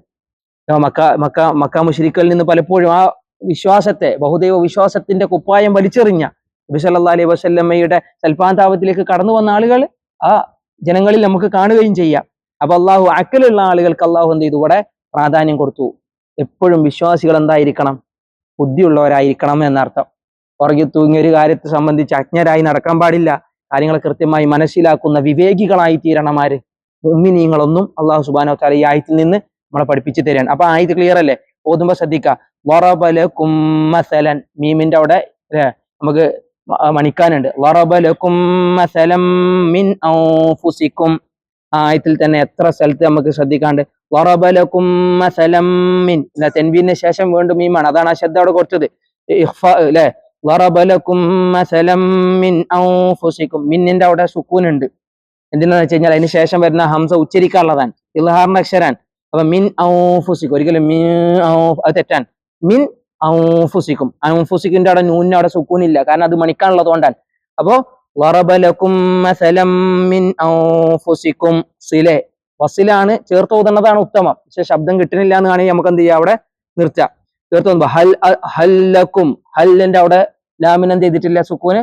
മക്ക മുശ്രിക്കുകളിൽ നിന്ന് പലപ്പോഴും ആ വിശ്വാസത്തെ, ബഹുദൈവ വിശ്വാസത്തിന്റെ കുപ്പായം വലിച്ചെറിഞ്ഞ നബി സല്ലല്ലാഹു അലൈഹി വസല്ലമയുടെ സൽപാന്താപത്തിലേക്ക് കടന്നു വന്ന ആളുകൾ ആ ജനങ്ങളിൽ നമുക്ക് കാണുകയും ചെയ്യാം. അപ്പൊ അള്ളാഹു അക്കലുള്ള ആളുകൾക്ക് അള്ളാഹു എന്ത് ചെയ്തു? ഇവിടെ പ്രാധാന്യം കൊടുത്തു. എപ്പോഴും വിശ്വാസികൾ എന്തായിരിക്കണം? ബുദ്ധിയുള്ളവരായിരിക്കണം എന്നർത്ഥം. പുറകെ തൂങ്ങിയ ഒരു കാര്യത്തെ സംബന്ധിച്ച് അജ്ഞരായി നടക്കാൻ പാടില്ല. കാര്യങ്ങൾ കൃത്യമായി മനസ്സിലാക്കുന്ന വിവേകികളായി തീരണമാര് മുഅ്മിനീങ്ങളൊന്നും അള്ളാഹു സുബ്ഹാനഹു വ തആല ഈ ആയത്തിൽ നിന്ന് നമ്മളെ പഠിപ്പിച്ചു തരാൻ. അപ്പൊ ആയത്ത് ക്ലിയർ അല്ലേ? ഓതുമ്പോ ശ്രദ്ധിക്കുക. ളറബ ലകും മസലൻ, മീമിന്റെ അവിടെ നമുക്ക് മണിക്കാനുണ്ട്. ളറബ ലകും മസലം മിൻ അൻഫുസികും. ആയത്തിൽ തന്നെ എത്ര സ്ഥലത്ത് നമുക്ക് ശ്രദ്ധിക്കാണ്ട്. ളറബ ലകും മസലം മിൻ, തെൻവീനു ശേഷം വീണ്ടും മീമാണ്, അതാണ് ആ ശബ്ദം അവിടെ കൊടുത്തത്. അല്ലെ വറബലക്കും മസലം മിൻ ഔഫുസിക്കും മിന്നിന്റെ അവിടെ സുക്കൂൻ ഉണ്ട്. എന്തിനാന്ന് വെച്ച് കഴിഞ്ഞാൽ അതിന് ശേഷം വരുന്ന ഹംസ ഉച്ചരിക്കാനുള്ളതാണ്, ഇൽഹാറിന്റെ അക്ഷരാൻ. അപ്പൊ മിൻ ഔഫുസിക്കും, ഒരിക്കലും അത് തെറ്റാൻ. മിൻ ഔഫുസിക്കും, ഔഫുസിക്കിന്റെ അവിടെ നൂനിന് അവിടെ സുക്കൂനില്ല, കാരണം അത് മണിക്കാനുള്ളത് കൊണ്ടാണ്. അപ്പോ വറബലക്കും മസലം മിൻ ഔഫുസിക്കും സിലെ വസിലാണ് ചേർത്ത് ഓതുന്നതാണ് ഉത്തമം. പക്ഷെ ശബ്ദം കിട്ടുന്നില്ല എന്ന് കാണി നമുക്ക് എന്ത് ചെയ്യാം, അവിടെ നിർത്താം. ചേർത്ത് ഹല്ലക്കും, ഹല്ലിന്റെ അവിടെ ലാമിന് എന്ത് ചെയ്തിട്ടില്ല, സുക്കൂന്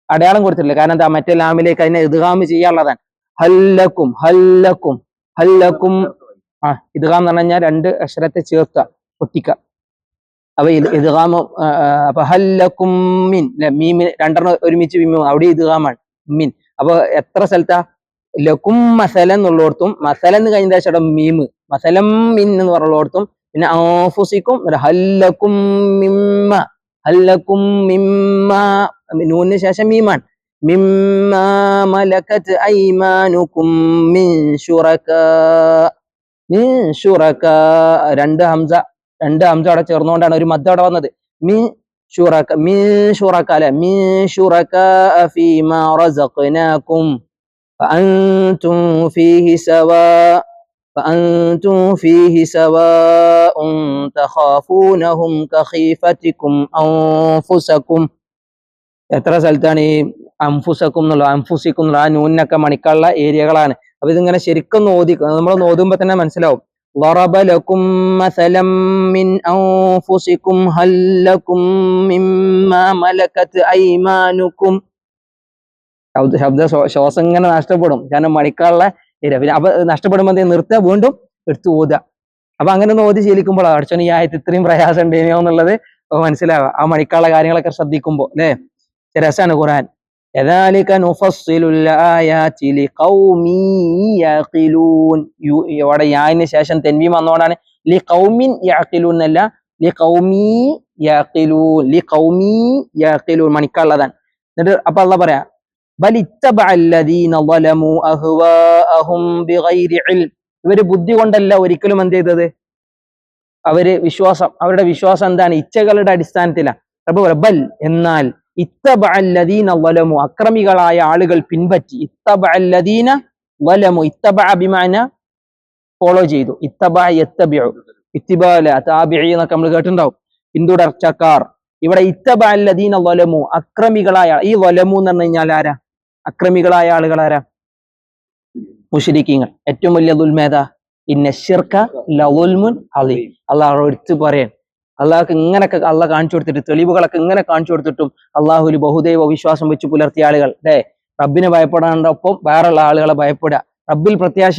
അടയാളം കൊടുത്തിട്ടില്ല, കാരണം എന്താ, മറ്റേ ലാമിലേക്ക് അതിനെ ഇദ്ഗാം ചെയ്യാനുള്ളതാണ്. ഹല്ലക്കും ഹല്ലക്കും ഹല്ലക്കും. ഇദ്ഗാം എന്ന് പറഞ്ഞു കഴിഞ്ഞാൽ രണ്ട് അക്ഷരത്തെ ചേർക്കുക, പൊട്ടിക്കുക. അപ്പൊ ഇദ്ഗാം, അപ്പൊ ഹല്ലക്കും മിൻ, മീമിന് രണ്ടെണ്ണം ഒരുമിച്ച് മീമ്, അവിടെ ഇദ്ഗാമാണ് മിൻ. അപ്പൊ എത്ര സ്ഥലത്താ ലക്കും മസല എന്നുള്ളടത്തും മസല എന്ന് കഴിഞ്ഞ ശേഷം മീമ് മസലം മിൻ എന്ന് പറഞ്ഞുള്ളടത്തും, പിന്നെ ആഫുസിക്കും ഹല്ലക്കും മിമ്മ, ഹല്ലക്കും മിമ്മ, നൂനിന് ശേഷം മീമാണ്. മിമ്മ മലകത് ഐമാനുക്കും മിൻ ശുറകാ, മിൻ ശുറകാ, രണ്ട് ഹംസ അവിടെ ചേർന്നുകൊണ്ടാണ് ഒരു മദ്ദ് അവിടെ വന്നത്. മിൻ ശുറക, മിൻ ശുറക അല്ലെ, മിൻ ശുറകാ ഫീമാ റസഖ്നാകും ഫഅൻതും ഫീഹി സവാ, فأنتم فيه سواء تخافونهم كخيفتكم أنفسكم. എത്ര സ്ഥലത്താണ് ഈ അംഫുസക്കും എന്നുള്ള അംഫുസിക്കും എന്നുള്ള ആ നൂനൊക്കെ മണിക്കാനുള്ള ഏരിയകളാണ്. അപ്പൊ ഇതിങ്ങനെ ശരിക്കും ഓതി നമ്മൾ ഓതുമ്പോ തന്നെ മനസ്സിലാവും. ضرب لكم مثلا من أنفسكم هل لكم مما ملكت أيمانكم. ശബ്ദ ശ്വാസം ഇങ്ങനെ നഷ്ടപ്പെടും, കാരണം മണിക്കാനുള്ള ഏരിയ. പിന്നെ അപ്പൊ നഷ്ടപ്പെടുമ്പോൾ നിർത്തുക, വീണ്ടും എടുത്ത് ഓതുക. അപ്പൊ അങ്ങനെ ഒന്ന് ഓതി ശീലിക്കുമ്പോൾ അടച്ചോന് ഈ ആയത്ത് ഇത്രയും പ്രയാസം ഉണ്ടേനോ എന്നുള്ളത് മനസ്സിലാവുക, ആ മണിക്കാനുള്ള കാര്യങ്ങളൊക്കെ ശ്രദ്ധിക്കുമ്പോ അല്ലെ. രസാണ് ഖുർആൻ. ഇവിടെ യാന് ശേഷം തെൻവീം വന്നോണ്ടാണ് ലി ഖൗമിൻ യഅഖിലൂൻ എന്നല്ല, ലി ഖൗമി യഅഖിലൂൻ, ലി ഖൗമി യഅഖിലൂൻ മണിക്കാനുള്ളതാണ്. എന്നിട്ട് അപ്പൊ അള്ളാഹ് പറയാ ബൽ ഇത്തബഅ അല്ലദീന ളലമു അഹ്വാഅഹും ബിഗൈരി ഇൽം. ഇവര് ബുദ്ധി കൊണ്ടല്ല ഒരിക്കലും എന്ത് ചെയ്തത്, അവരുടെ വിശ്വാസം എന്താണ്, ഇച്ഛകളുടെ അടിസ്ഥാനത്തിലാണ്. റബ്ബ് ബൽ എന്നാൽ ഇത്തബഅ അല്ലദീന ളലമു അക്രമികളായ ആളുകൾ പിൻപറ്റി. ഇത്തബഅ അല്ലദീന ളലമു, ഇത്തബഅ ബിമഅന ഫോളോ ചെയ്തു, ഇത്തബഅ യത്തബിഉ, ഇത്തിബാല താബിഈ എന്നൊക്കെ നമ്മൾ കേട്ടിട്ടുണ്ടാവും, പിന്തുടർച്ചക്കാർ. ഇവിടെ ഇത്തബഅ അല്ലദീന ളലമു അക്രമികളായ, ഈ ളലമു എന്ന് പറഞ്ഞു കഴിഞ്ഞാൽ ആരാ, അക്രമികളായ ആളുകൾ ആരാ, മുശ്രിക്കീങ്ങൾ. ഏറ്റവും വലിയ ദുൽമ ഏതാ, ഇന്ന ശിർക ലളുൽമുൻ അളീം. അള്ളാഹ് എടുത്ത് പറയാൻ, അള്ളാഹ്ക്ക് ഇങ്ങനൊക്കെ അള്ളാഹ് കാണിച്ചു കൊടുത്തിട്ട്, തെളിവുകളൊക്കെ ഇങ്ങനെ കാണിച്ചു കൊടുത്തിട്ടും അള്ളാഹുൽ ബഹുദൈവ വിശ്വാസം വെച്ച് പുലർത്തിയ ആളുകൾ അല്ലെ, റബ്ബിനെ ഭയപ്പെടാനൊപ്പം വേറുള്ള ആളുകളെ ഭയപ്പെടുക, റബ്ബിൽ പ്രത്യാശ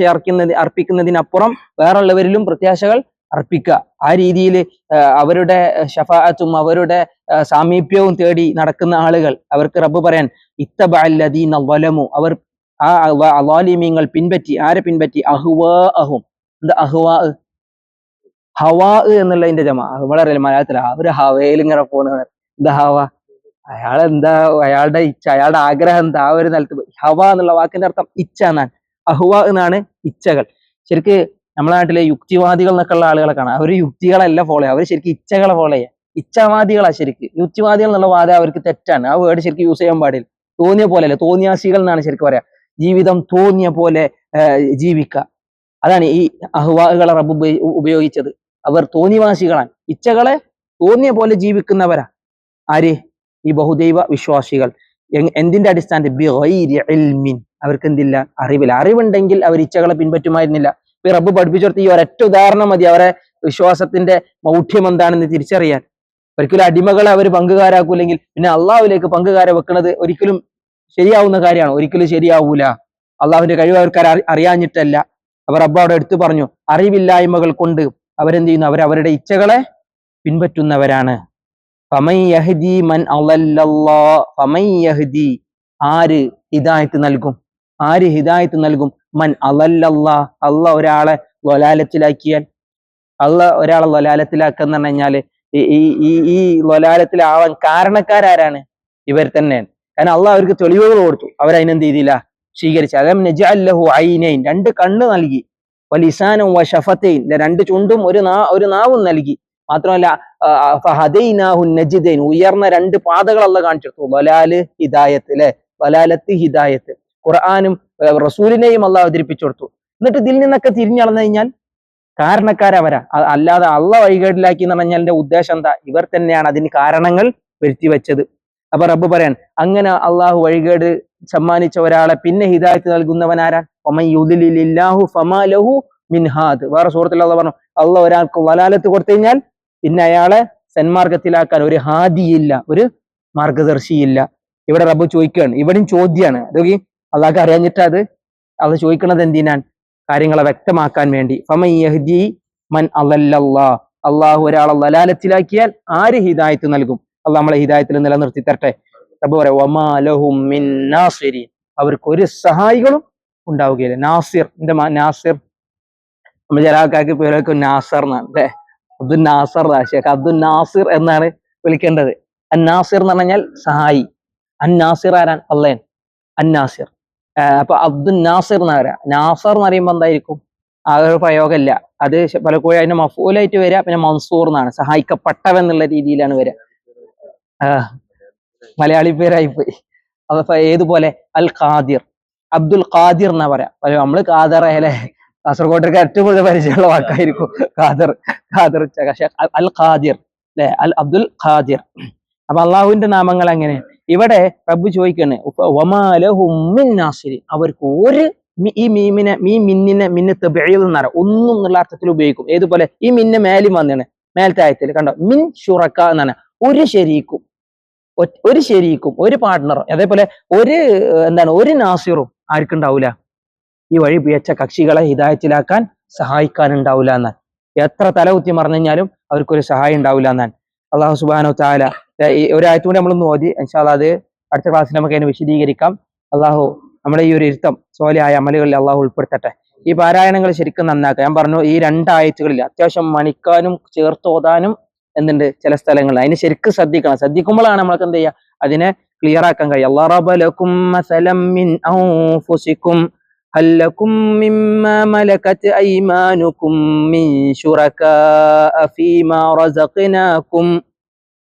അർപ്പിക്കുന്നതിനപ്പുറം വേറുള്ളവരിലും പ്രത്യാശകൾ അർപ്പിക്കുക. ആ രീതിയിൽ അവരുടെ ഷഫാഅത്തും അവരുടെ സാമീപ്യവും തേടി നടക്കുന്ന ആളുകൾ, അവർക്ക് റബ്ബ് പറയാൻ ഇത്തബഅ അല്ലദീന ളലമു, അവർ ആ ളാലിമീങ്ങൾ പിൻപറ്റി. ആരെ പിൻപറ്റി, അഹ്വാഅഹും. എന്താ അഹ്വാ, ഹവാ എന്നുള്ളതിന്റെ ജമാ, വളരെ മലയാളത്തില അവര് ഹവയിൽ ഇങ്ങനെ പോണത്. എന്താ ഹവ, അയാളെന്താ, അയാളുടെ ഇച്ഛ, അയാളുടെ ആഗ്രഹം എന്താ, ആ ഒരു നിലത്ത്. ഹവ എന്നുള്ള വാക്കിന്റെ അർത്ഥം ഇച്ഛ എന്നാണ്, അഹ്വ എന്നാണ് ഇച്ഛകൾ. ശരിക്ക് നമ്മുടെ നാട്ടിലെ യുക്തിവാദികൾ എന്നൊക്കെ ഉള്ള ആളുകളെ കാണാം, അവര് യുക്തികളല്ല ഫോളോ ചെയ്യുക, അവർ ശരിക്കും ഇച്ഛകളെ ഫോളോ ചെയ്യുക. ഇച്ഛാവാദികളാ ശരിക്ക്. യുക്തിവാദികൾ എന്നുള്ള വാദം അവർക്ക് തെറ്റാണ്, ആ വേർഡ് ശരിക്കും യൂസ് ചെയ്യാൻ പാടില്ല. തോന്നിയ പോലെ അല്ല, തോന്നിയാസികൾ എന്നാണ് ശരിക്കും പറയാ. ജീവിതം തോന്നിയ പോലെ ജീവിക്കുക, അതാണ് ഈ അഹ്വാകളെ റബ്ബ് ഉപയോഗിച്ചത്. അവർ തോന്നിവാസികളാണ്, ഇച്ഛകളെ തോന്നിയ പോലെ ജീവിക്കുന്നവരാ. ആര്, ഈ ബഹുദൈവ വിശ്വാസികൾ. എന്തിന്റെ അടിസ്ഥാനത്തിൽ, ബിഗൈരി ഇൽമിൻ, അവർക്ക് എന്തില്ല, അറിവില്ല. അറിവുണ്ടെങ്കിൽ അവർ ഇച്ഛകളെ പിൻപറ്റുമായിരുന്നില്ല. ഇപ്പൊ റബ്ബ് പഠിപ്പിച്ചെടുത്ത് ഈ ഒരൊറ്റ ഉദാഹരണം മതി അവരെ വിശ്വാസത്തിന്റെ മൗഢ്യം എന്താണെന്ന് തിരിച്ചറിയാൻ. ഒരിക്കലും അടിമകളെ അവർ പങ്കുകാരാക്കൂല്ലെങ്കിൽ പിന്നെ അള്ളാഹുവിലേക്ക് പങ്കുകാരെ വെക്കുന്നത് ഒരിക്കലും ശരിയാവുന്ന കാര്യമാണ്, ഒരിക്കലും ശരിയാവൂല. അള്ളാഹുവിന്റെ കഴിവ് അവർക്ക് അറിയാഞ്ഞിട്ടല്ല. അവർ റബ്ബ് അവിടെ എടുത്തു പറഞ്ഞു, അറിവില്ലായ്മകൾ കൊണ്ട് അവരെന്ത് ചെയ്യുന്നു, അവരവരുടെ ഇച്ഛകളെ പിൻപറ്റുന്നവരാണ്. ഫമൻ യഹ്ദി മൻ അളല്ലല്ലാഹ്, ഫമൻ യഹ്ദി, ആര് ഹിദായത്ത് നൽകും, ആര് ഹിദായത്ത് നൽകും, മൻ അളല്ലല്ലാഹ്, അള്ളാഹ് ഒരാളെ ളലാലത്തിലാക്കിയാൽ. അള്ളാഹ് ഒരാളെ ളലാലത്തിലാക്കാന്ന് പറഞ്ഞു കഴിഞ്ഞാല് ഈ ളലാലത്തിലാവാൻ കാരണക്കാരാരാണ്, ഇവർ തന്നെയാണ്. കാരണം അള്ളാഹ് അവർക്ക് തെളിവുകൾ കൊടുത്തു, അവരതിനെന്ത് ചെയ്തില്ല, സ്വീകരിച്ചു. അലം നജ്അൽ ലഹു ഐനൈൻ, രണ്ട് കണ്ണ് നൽകി, വലിസാനും വശഫത്തൈൻ, രണ്ട് ചുണ്ടും ഒരു നാവും നൽകി. മാത്രമല്ല ഫഹദൈനാഹു നജ്ദൈൻ, ഉയർന്ന രണ്ട് പാതകൾ അല്ലാഹു കാണിച്ചു. വലാല് ഹിദായത്ത് അല്ലെ, വലാലത്ത് ഹിദായത്ത്. ഖുർആനും റസൂലിനെയും അള്ളാഹു അവതരിപ്പിച്ചു കൊടുത്തു. എന്നിട്ട് ഇതിൽ നിന്നൊക്കെ തിരിഞ്ഞളന്നു കഴിഞ്ഞാൽ കാരണക്കാരവരാ. അല്ലാതെ അള്ളാഹ് വഴികേടിലാക്കി എന്ന് പറഞ്ഞാൽ എന്റെ ഉദ്ദേശം എന്താ? ഇവർ തന്നെയാണ് അതിന് കാരണങ്ങൾ വരുത്തി വെച്ചത്. അപ്പൊ റബ്ബ് പറയാൻ, അങ്ങനെ അള്ളാഹു വഴികേട് സമ്മാനിച്ച ഒരാളെ പിന്നെ ഹിദായത്ത് നൽകുന്നവനാരാ? വമൻ യുദ്ലിലില്ലാഹു ഫമാ ലഹു മിൻ ഹാദ്. വേറെ സൂറത്തിൽ അള്ളാഹ് പറഞ്ഞു, അള്ളാഹ് ഒരാൾക്ക് വലാലത്ത് കൊടുത്തു കഴിഞ്ഞാൽ പിന്നെ അയാളെ സന്മാർഗത്തിലാക്കാൻ ഒരു ഹാദിയില്ല, ഒരു മാർഗദർശിയില്ല. ഇവിടെ റബ്ബ് ചോദിക്കുകയാണ്, ഇവിടെയും ചോദ്യമാണ്. അതൊക്കെ അള്ളാഹ്ക്ക് അറിയാഞ്ഞിട്ട് അത് ചോദിക്കുന്നത് എന്തിനാണ്? കാര്യങ്ങളെ വ്യക്തമാക്കാൻ വേണ്ടി. ഫമൻ യഹ്ദി മൻ അളല്ലല്ലാഹ്, അള്ളാഹു ഒരാളെ വലാലത്തിലാക്കിയാൽ ആര് ഹിദായത്ത് നൽകും? അള്ളാഹ് നമ്മളെ ഹിദായത്തിൽ നിലനിർത്തി തരട്ടെ. റബ്ബ് പറയാം, വമാ ലഹും മിൻ നാസിരീൻ, അവർക്ക് ഒരു സഹായികളും ഉണ്ടാവുകയില്ല. നാസിർ, നാസിർ, നമ്മൾ ചില ആൾക്കാർക്ക് പേരൊക്കെ നാസർ എന്നാണ് അല്ലെ, അബ്ദുൽ നാസർ ഷേഖ് അബ്ദുൽ നാസിർ എന്നാണ് വിളിക്കേണ്ടത്. അൻ നാസിർ എന്ന് പറഞ്ഞാൽ സഹായി. അൻ നാസിർ ആരാൻ? അള്ളേൻ അൻ നാസിർ. അപ്പൊ അബ്ദുൽ നാസിർ എന്ന് പറയാം. നാസർ എന്ന് പറയുമ്പോൾ എന്തായിരിക്കും? ആ ഒരു പ്രയോഗമല്ല, അത് പലപ്പോഴും അതിന്റെ മഫൂലായിട്ട് വരിക. പിന്നെ മൻസൂർ എന്നാണ്, സഹായിക്കപ്പെട്ടവൻ എന്നുള്ള രീതിയിലാണ് വരിക. മലയാളി പേരായിപ്പോയി. അപ്പൊ ഏതുപോലെ അൽ ഖാദിർ, അബ്ദുൽ ഖാദിർ എന്നാ പറയാ. നമ്മള് ഖാദർ അല്ലെ, കാസർഗോട്ടർക്ക് ഏറ്റവും കൂടുതൽ പരിചയമുള്ള വാക്കായിരിക്കും ഖാദർ. ഖാദർ അൽ ഖാദിർ അല്ലെ, അൽ അബ്ദുൽ ഖാദിർ. അപ്പൊ അള്ളാഹുവിന്റെ നാമങ്ങൾ അങ്ങനെ. ഇവിടെ റബ്ബ് ചോദിക്കണേ, വമാ ലഹും മിൻ നാസിരീൻ, അവർക്ക് ഒരു ഈ മീമിനെ മിന്നെ തബഈൽ എന്ന് പറയാം, ഒന്നും എന്നുള്ള അർത്ഥത്തിൽ ഉപയോഗിക്കും. ഏതുപോലെ ഈ മിന്നെ മേലും വന്നാണ്, മേലത്തെ ആയത്തിൽ കണ്ടോ, മിൻ ശുറക്ക എന്നാണ്. ഒരു ശരീക്കും, ഒരു പാർട്ട്ണറും, അതേപോലെ ഒരു നാസിറും ആർക്കുണ്ടാവൂല? ഈ വഴി പിഴച്ച കക്ഷികളെ ഹിദായത്തിലാക്കാൻ സഹായിക്കാനുണ്ടാവില്ല എന്നാണ്. എത്ര തലകുത്തി മറന്നു കഴിഞ്ഞാലും അവർക്കൊരു സഹായം ഉണ്ടാവില്ല എന്നാണ്. അള്ളാഹു സുബ്ഹാനഹു വതആല ഒരായത്ത് കൂടി നമ്മളൊന്ന് ഓതി, ഇൻഷാ അല്ലാഹ് അത് അടുത്ത ക്ലാസ്സിൽ നമുക്ക് അതിനെ വിശദീകരിക്കാം. അള്ളാഹു നമ്മുടെ ഈ ഒരു ഇരുത്തം സ്വാലിഹായ അമലുകളിൽ അള്ളാഹു ഉൾപ്പെടുത്തട്ടെ. ഈ പാരായണങ്ങൾ ശരിക്കും നന്നാക്കുക. ഞാൻ പറഞ്ഞു, ഈ രണ്ടായത്തുകളിൽ അത്യാവശ്യം മണിക്കാനും ചേർത്തോതാനും എന്തുണ്ട് ചില സ്ഥലങ്ങളിൽ, അതിന് ശരിക്കും ശ്രദ്ധിക്കണം. ശ്രദ്ധിക്കുമ്പോഴാണ് നമ്മൾക്ക് എന്ത് ചെയ്യുക, അതിനെ ക്ലിയർ ആക്കാൻ കഴിയും. ളറബ ലക്കും മസലം മിൻ അൻഫുസികും ഹൽ ലക്കും മിമ്മാ മലകത് അയ്മാനുകും മിൻ ശുറകാഅ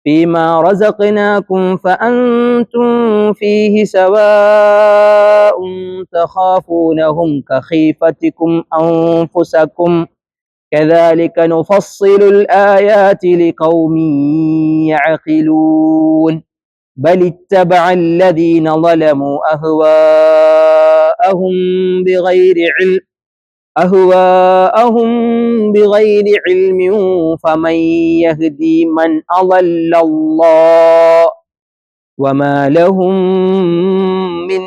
فيما رزقناكم فأنتم فيه سواء تخافونهم كخيفتكم أنفسكم كذلك نفصل الآيات لقوم يعقلون بل اتبع الذين ظلموا أهواءهم بغير علم فمن يهدي من أضل الله وما لهم من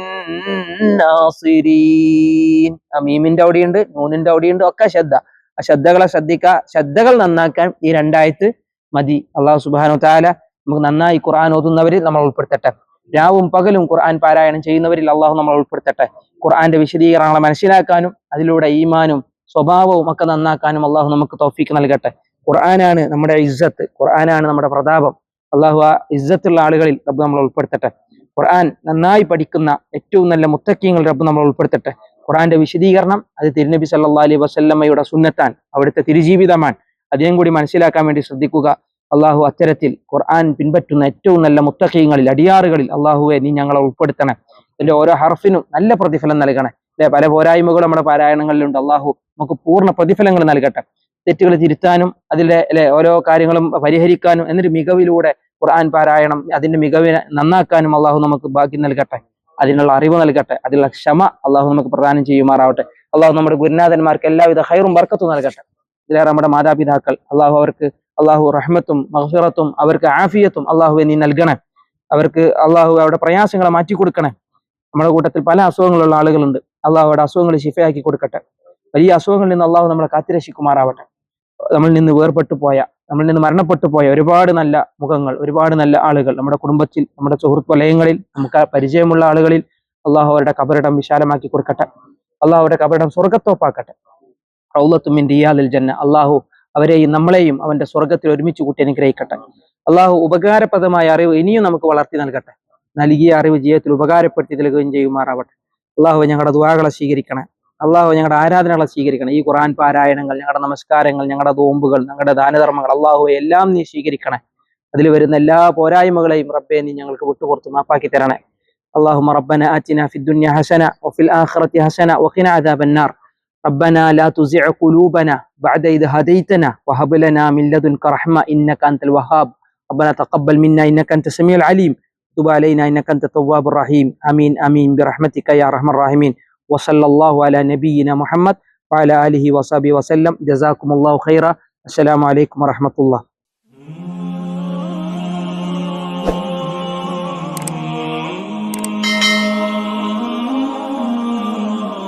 നാസിരീൻ. മീമിന്റെ അവിടെയുണ്ട്, നൂനിന്റെ അവിടെയുണ്ട്, ഒക്കെ ശ്രദ്ധ. ആ ശ്രദ്ധകളെ ശ്രദ്ധിക്കുക. ശ്രദ്ധകൾ നന്നാക്കാൻ ഈ രണ്ടായത്ത് മതി. അള്ളാഹു സുബ്ഹാനഹു വതആല നമുക്ക് നന്നായി ഖുർആൻ ഓതുന്നവരിൽ നമ്മൾ ഉൾപ്പെടുത്തട്ടെ. രാവും പകലും ഖുർആൻ പാരായണം ചെയ്യുന്നവരിൽ അള്ളാഹു നമ്മൾ ഉൾപ്പെടുത്തട്ടെ. ഖുർആന്റെ വിശദീകരണങ്ങളെ മനസ്സിലാക്കാനും അതിലൂടെ ഈമാനും സ്വഭാവവും ഒക്കെ നന്നാക്കാനും അള്ളാഹു നമുക്ക് തൗഫീഖ് നൽകട്ടെ. ഖുർആനാണ് നമ്മുടെ ഇസ്സത്ത്, ഖുർആനാണ് നമ്മുടെ പ്രതാപം. അള്ളാഹു ആ ഇസ്സത്തുള്ള ആളുകളിൽ റബ്ബ് നമ്മൾ ഉൾപ്പെടുത്തട്ടെ. ഖുർആൻ നന്നായി പഠിക്കുന്ന ഏറ്റവും നല്ല മുത്തഖീങ്ങൾ റബ്ബ് നമ്മൾ ഉൾപ്പെടുത്തട്ടെ. ഖുർആന്റെ വിശദീകരണം അത് തിരുനബി സല്ലല്ലാഹു അലൈഹി വസല്ലമയുടെ സുന്നത്താൻ, അവിടുത്തെ തിരുജീവിതമാണ്. അതിനെയും കൂടി മനസ്സിലാക്കാൻ വേണ്ടി ശ്രദ്ധിക്കുക. അള്ളാഹു അത്തരത്തിൽ ഖുർആൻ പിൻപറ്റുന്ന ഏറ്റവും നല്ല മുത്തഖീങ്ങളിൽ, അടിയാറുകളിൽ അള്ളാഹുവെ നീ ഞങ്ങളെ ഉൾപ്പെടുത്തണേ. ഇതിന്റെ ഓരോ ഹർഫിനും നല്ല പ്രതിഫലം നൽകണേ. പല പോരായ്മകളും നമ്മുടെ പാരായണങ്ങളിലുണ്ട്. അള്ളാഹു നമുക്ക് പൂർണ്ണ പ്രതിഫലങ്ങൾ നൽകട്ടെ. തെറ്റുകൾ തിരുത്താനും അതിലെ ഓരോ കാര്യങ്ങളും പരിഹരിക്കാനും എന്നൊരു മികവിലൂടെ ഖുർആൻ പാരായണം അതിന്റെ മികവിനെ നന്നാക്കാനും അള്ളാഹു നമുക്ക് ഭാഗ്യം നൽകട്ടെ. അതിനുള്ള അറിവ് നൽകട്ടെ. അതിനുള്ള ക്ഷമ അള്ളാഹു നമുക്ക് പ്രദാനം ചെയ്യുമാറാവട്ടെ. അള്ളാഹു നമ്മുടെ ഗുരുനാഥന്മാർക്ക് എല്ലാവിധ ഖൈറും ബർക്കത്തും നൽകട്ടെ. ഇതിലേറെ നമ്മുടെ മാതാപിതാക്കൾ, അള്ളാഹു റഹ്മത്തും മഗ്ഫിറത്തും അവർക്ക് ആഫിയത്തും അള്ളാഹുവെ നീ നൽകണേ. അവർക്ക് അള്ളാഹു അവരുടെ പ്രയാസങ്ങളെ മാറ്റി കൊടുക്കണേ. നമ്മുടെ കൂട്ടത്തിൽ പല അസുഖങ്ങളുള്ള ആളുകളുണ്ട്. അള്ളാഹു അവരുടെ അസുഖങ്ങൾ ശിഫയാക്കി കൊടുക്കട്ടെ. വലിയ അസുഖങ്ങളിൽ നിന്ന് അള്ളാഹു നമ്മളെ കാത്തിരക്ഷിക്കുമാറാവട്ടെ. നമ്മളിൽ നിന്ന് വേർപെട്ടു പോയ, നമ്മളിൽ നിന്ന് മരണപ്പെട്ടു പോയ ഒരുപാട് നല്ല മുഖങ്ങൾ, ഒരുപാട് നല്ല ആളുകൾ നമ്മുടെ കുടുംബത്തിൽ, നമ്മുടെ സുഹൃത്ത് വലയങ്ങളിൽ, നമുക്ക് പരിചയമുള്ള ആളുകളിൽ അള്ളാഹു അവരുടെ കബറിടം വിശാലമാക്കി കൊടുക്കട്ടെ. അള്ളാഹു അവരുടെ കബറിടം സ്വർഗത്തോപ്പാക്കട്ടെ. റൗളത്തും മിൻ റിയാദിൽ ജന്ന. അള്ളാഹു അവരെയും നമ്മളെയും അവന്റെ സ്വർഗത്തിൽ ഒരുമിച്ച് കൂട്ടി അനുഗ്രഹിക്കട്ടെ. അള്ളാഹു ഉപകാരപ്രദമായ അറിവ് ഇനിയും നമുക്ക് വളർത്തി നൽകട്ടെ. നൽകിയ അറിവ് ജീവിതത്തിൽ ഉപകാരപ്പെടുത്തി നൽകുകയും ചെയ്യുമാറാവട്ടെ. അള്ളാഹു ഞങ്ങളുടെ ദുആകളെ സ്വീകരിക്കണേ. അള്ളാഹു ഞങ്ങളുടെ ആരാധനകളെ സ്വീകരിക്കണം. ഈ ഖുർആൻ പാരായണങ്ങൾ, ഞങ്ങളുടെ നമസ്കാരങ്ങൾ, ഞങ്ങളുടെ നോമ്പുകൾ, ഞങ്ങളുടെ ദാനധർമ്മങ്ങൾ അള്ളാഹു എല്ലാം നീ സ്വീകരിക്കണേ. അതിൽ വരുന്ന എല്ലാ പോരായ്മകളെയും റബ്ബേ നീ ഞങ്ങൾക്ക് വിട്ടുപുറത്ത് മാപ്പാക്കി തരണേ. اللهم ربنا آتنا في الدنيا حسنة وفي الآخرة حسنة وقنا عذاب النار. ربنا لا تزع قلوبنا بعد إذ هديتنا وهب لنا من لدنك رحمة إنك أنت الوهاب. ربنا تقبل منا إنك أنت السميع العليم. تب علينا إنك أنت التواب الرحيم. آمين آمين برحمتك يا أرحم الراحمين. وصلى الله على نبينا محمد وعلى آله وصحبه وسلم. جزاكم الله خيرا. السلام عليكم ورحمة الله.